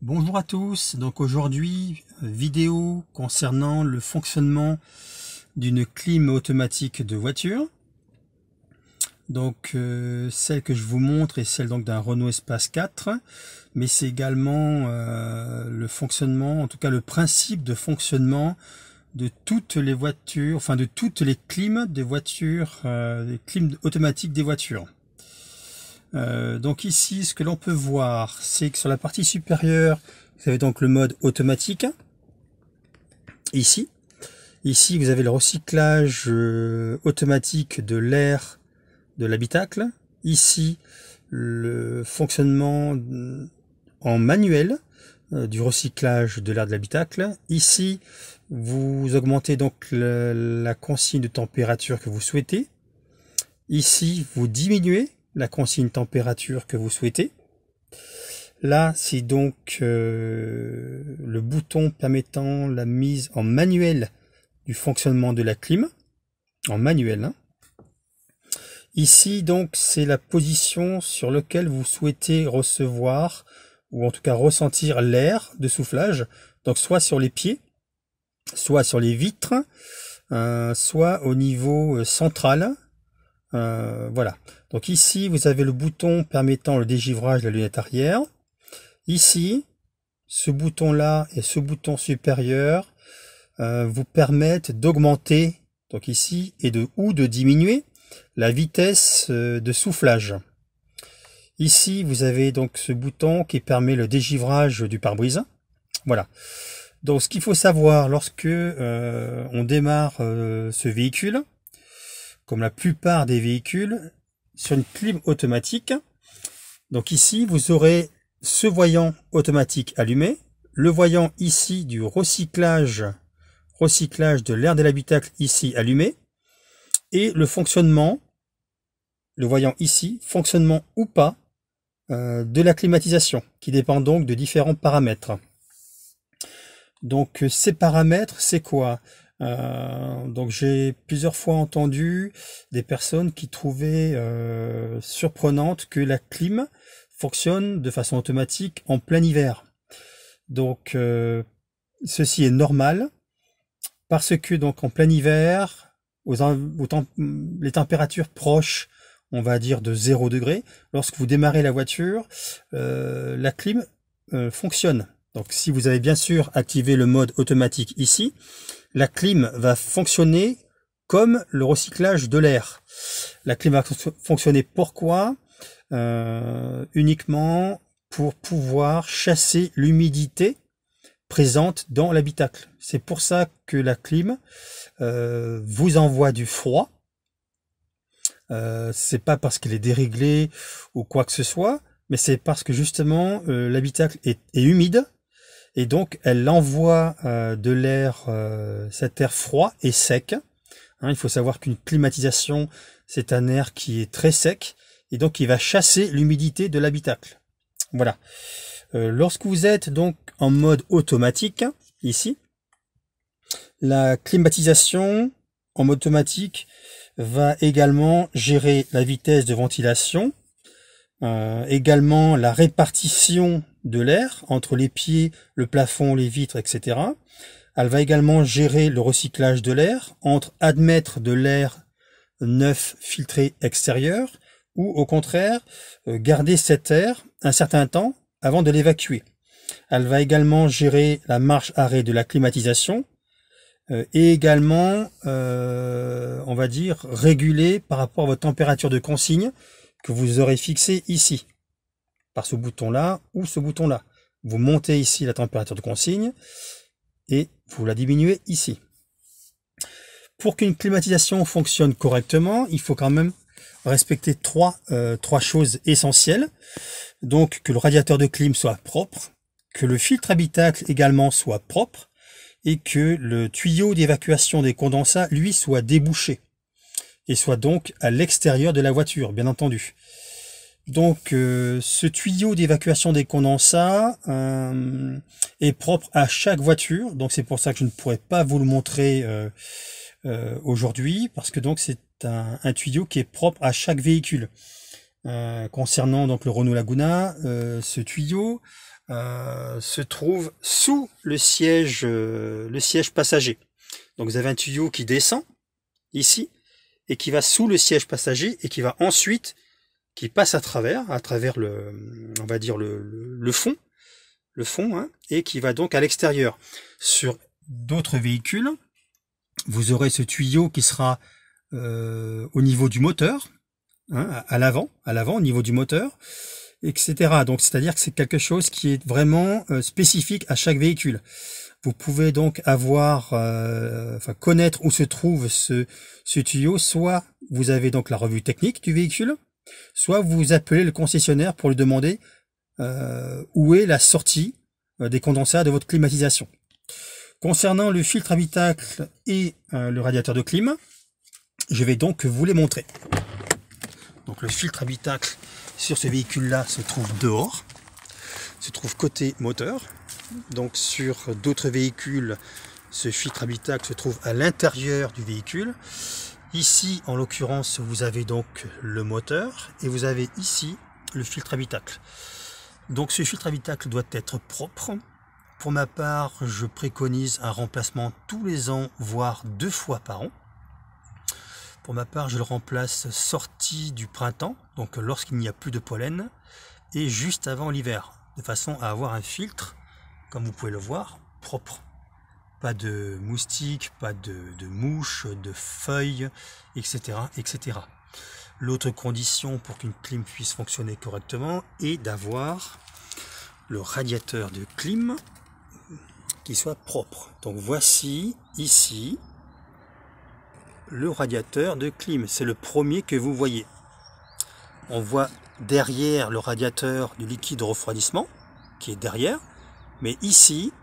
Bonjour à tous, donc aujourd'hui vidéo concernant le fonctionnement d'une clim automatique de voiture. Donc celle que je vous montre est celle donc d'un Renault Espace 4, mais c'est également le fonctionnement, en tout cas le principe de fonctionnement de toutes les voitures, enfin de toutes les clims des voitures, les clims automatiques des voitures. Donc ici, ce que l'on peut voir, c'est que sur la partie supérieure, vous avez donc le mode automatique. Ici, vous avez le recyclage automatique de l'air de l'habitacle. Ici, le fonctionnement en manuel du recyclage de l'air de l'habitacle. Ici, vous augmentez donc la consigne de température que vous souhaitez. Ici, vous diminuez la consigne température que vous souhaitez. Là, c'est donc le bouton permettant la mise en manuel du fonctionnement de la clim, en manuel. Hein. Ici, donc, c'est la position sur laquelle vous souhaitez recevoir, ou en tout cas ressentir l'air de soufflage, donc soit sur les pieds, soit sur les vitres, soit au niveau central. Voilà. Donc ici, vous avez le bouton permettant le dégivrage de la lunette arrière. Ici, ce bouton-là et ce bouton supérieur vous permettent d'augmenter, donc ici, ou de diminuer la vitesse de soufflage. Ici, vous avez donc ce bouton qui permet le dégivrage du pare-brise. Voilà. Donc, ce qu'il faut savoir lorsque on démarre ce véhicule, comme la plupart des véhicules, sur une clim automatique. Donc ici, vous aurez ce voyant automatique allumé, le voyant ici du recyclage de l'air de l'habitacle ici allumé, et le fonctionnement, le voyant ici, fonctionnement ou pas de la climatisation, qui dépend donc de différents paramètres. Donc ces paramètres, c'est quoi ? Donc j'ai plusieurs fois entendu des personnes qui trouvaient surprenante que la clim fonctionne de façon automatique en plein hiver. Donc ceci est normal parce que donc en plein hiver, les températures proches, on va dire de 0 degré, lorsque vous démarrez la voiture, la clim fonctionne. Donc si vous avez bien sûr activé le mode automatique ici, la clim va fonctionner comme le recyclage de l'air. La clim va fonctionner pourquoi ? Uniquement pour pouvoir chasser l'humidité présente dans l'habitacle. C'est pour ça que la clim vous envoie du froid. C'est pas parce qu'elle est déréglée ou quoi que ce soit, mais c'est parce que justement l'habitacle est humide. Et donc, elle envoie de l'air, cet air froid et sec. Hein, il faut savoir qu'une climatisation, c'est un air qui est très sec. Et donc, il va chasser l'humidité de l'habitacle. Voilà. Lorsque vous êtes donc en mode automatique, ici, la climatisation en mode automatique va également gérer la vitesse de ventilation, également la répartition de l'air entre les pieds, le plafond, les vitres, etc. Elle va également gérer le recyclage de l'air entre admettre de l'air neuf filtré extérieur ou au contraire garder cet air un certain temps avant de l'évacuer. Elle va également gérer la marche-arrêt de la climatisation et également, on va dire, réguler par rapport à votre température de consigne que vous aurez fixé ici, par ce bouton-là ou ce bouton-là. Vous montez ici la température de consigne et vous la diminuez ici. Pour qu'une climatisation fonctionne correctement, il faut quand même respecter trois choses essentielles. Donc, que le radiateur de clim soit propre, que le filtre habitacle également soit propre et que le tuyau d'évacuation des condensats, lui, soit débouché et soit donc à l'extérieur de la voiture, bien entendu. Donc ce tuyau d'évacuation des condensats est propre à chaque voiture, donc c'est pour ça que je ne pourrais pas vous le montrer aujourd'hui, parce que donc c'est un tuyau qui est propre à chaque véhicule. Concernant donc le Renault Laguna, ce tuyau se trouve sous le siège passager. Donc vous avez un tuyau qui descend ici et qui va sous le siège passager et qui va ensuite, qui passe à travers on va dire le fond, hein, et qui va donc à l'extérieur. Sur d'autres véhicules, vous aurez ce tuyau qui sera au niveau du moteur, hein, à l'avant au niveau du moteur, etc. Donc c'est-à-dire que c'est quelque chose qui est vraiment spécifique à chaque véhicule. Vous pouvez donc avoir, connaître où se trouve ce tuyau. Soit vous avez donc la revue technique du véhicule, soit vous appelez le concessionnaire pour lui demander où est la sortie des condensateurs de votre climatisation. Concernant le filtre habitacle et le radiateur de clim, je vais donc vous les montrer. Donc le filtre habitacle sur ce véhicule-là se trouve dehors, se trouve côté moteur. Donc sur d'autres véhicules, ce filtre habitacle se trouve à l'intérieur du véhicule. Ici, en l'occurrence, vous avez donc le moteur et vous avez ici le filtre habitacle. Donc ce filtre habitacle doit être propre. Pour ma part, je préconise un remplacement tous les ans, voire 2 fois par an. Pour ma part, je le remplace sortie du printemps, donc lorsqu'il n'y a plus de pollen, et juste avant l'hiver, de façon à avoir un filtre, comme vous pouvez le voir, propre. Pas de moustiques, pas de mouches, de feuilles, etc., etc. L'autre condition pour qu'une clim puisse fonctionner correctement est d'avoir le radiateur de clim qui soit propre. Donc voici ici le radiateur de clim. C'est le premier que vous voyez. On voit derrière le radiateur du liquide de refroidissement qui est derrière, mais ici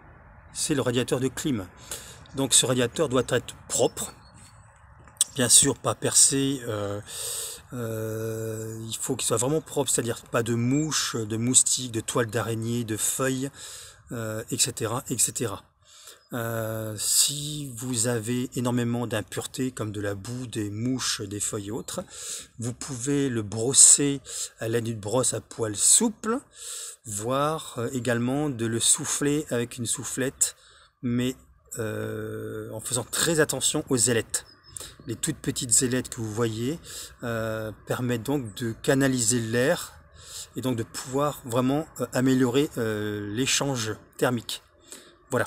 c'est le radiateur de clim. Donc ce radiateur doit être propre, bien sûr pas percé, il faut qu'il soit vraiment propre, c'est-à-dire pas de mouches, de moustiques, de toiles d'araignée, de feuilles, etc., etc. Si vous avez énormément d'impuretés comme de la boue, des mouches, des feuilles et autres, vous pouvez le brosser à l'aide d'une brosse à poils souple, voire également de le souffler avec une soufflette, mais en faisant très attention aux ailettes. Les toutes petites ailettes que vous voyez permettent donc de canaliser l'air et donc de pouvoir vraiment améliorer l'échange thermique. Voilà.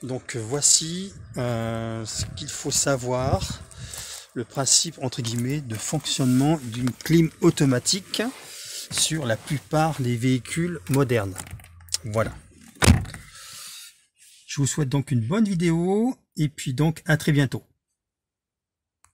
Donc voici ce qu'il faut savoir, le principe entre guillemets de fonctionnement d'une clim automatique sur la plupart des véhicules modernes. Voilà. Je vous souhaite donc une bonne vidéo et puis donc à très bientôt.